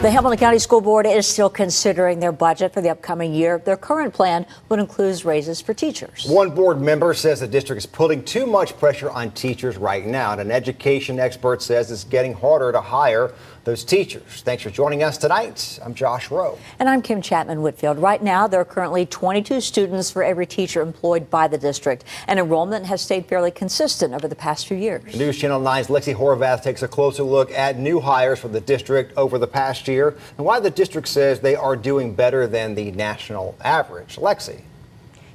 The Hamilton County School Board is still considering their budget for the upcoming year. Their current plan would include raises for teachers. One board member says the district is putting too much pressure on teachers right now, and an education expert says it's getting harder to hire those teachers. Thanks for joining us tonight. I'm Josh Rowe. And I'm Kim Chapman-Whitfield. Right now, there are currently 22 students for every teacher employed by the district, and enrollment has stayed fairly consistent over the past few years. News Channel 9's Lexi Horvath takes a closer look at new hires for the district over the past year and why the district says they are doing better than the national average. Lexi.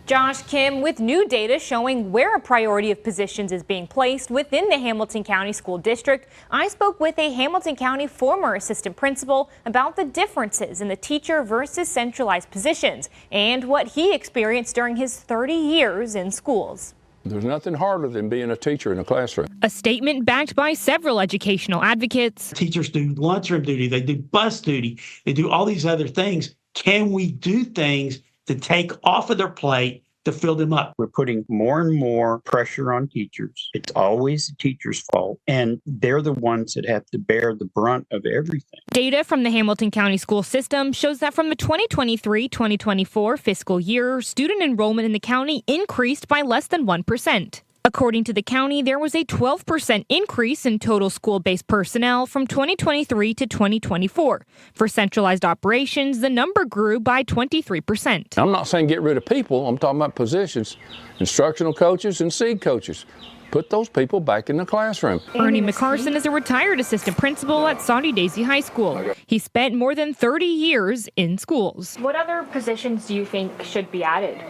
Josh, Kim, with new data showing where a priority of positions is being placed within the Hamilton County School District, I spoke with a Hamilton County former assistant principal about the differences in the teacher versus centralized positions and what he experienced during his 30 years in schools. There's nothing harder than being a teacher in a classroom. A statement backed by several educational advocates. Teachers do lunchroom duty, they do bus duty, they do all these other things. Can we do things to take off of their plate to fill them up? We're putting more and more pressure on teachers. It's always the teacher's fault, and they're the ones that have to bear the brunt of everything. Data from the Hamilton County school system shows that from the 2023-2024 fiscal year, student enrollment in the county increased by less than 1%. According to the county, there was a 12% increase in total school-based personnel from 2023 to 2024. For centralized operations, the number grew by 23%. I'm not saying get rid of people. I'm talking about positions, instructional coaches and SEED coaches. Put those people back in the classroom. Ernie McCarson is a retired assistant principal at Saudi Daisy High School. He spent more than 30 years in schools. What other positions do you think should be added?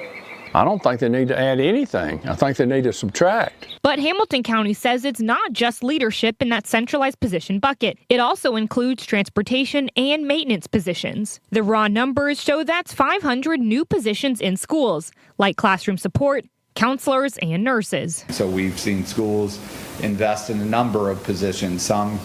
I don't think they need to add anything. I think they need to subtract. But Hamilton County says it's not just leadership in that centralized position bucket. It also includes transportation and maintenance positions. The raw numbers show that's 500 new positions in schools, like classroom support, counselors, and nurses. So we've seen schools invest in a number of positions, some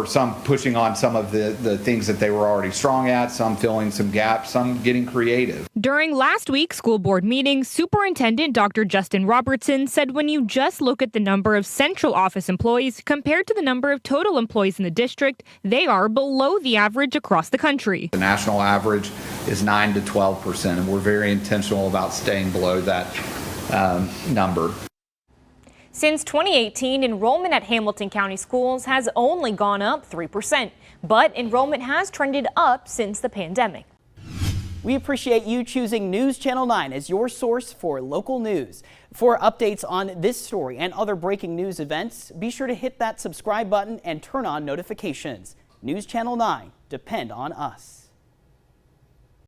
some pushing on some of the things that they were already strong at, some filling some gaps, some getting creative. During last week's school board meeting, Superintendent Dr. Justin Robertson said when you just look at the number of central office employees compared to the number of total employees in the district, they are below the average across the country. The national average is 9 to 12%, and we're very intentional about staying below that number. Since 2018, enrollment at Hamilton County schools has only gone up 3%, but enrollment has trended up since the pandemic. We appreciate you choosing News Channel 9 as your source for local news. For updates on this story and other breaking news events, be sure to hit that subscribe button and turn on notifications. News Channel 9, depend on us.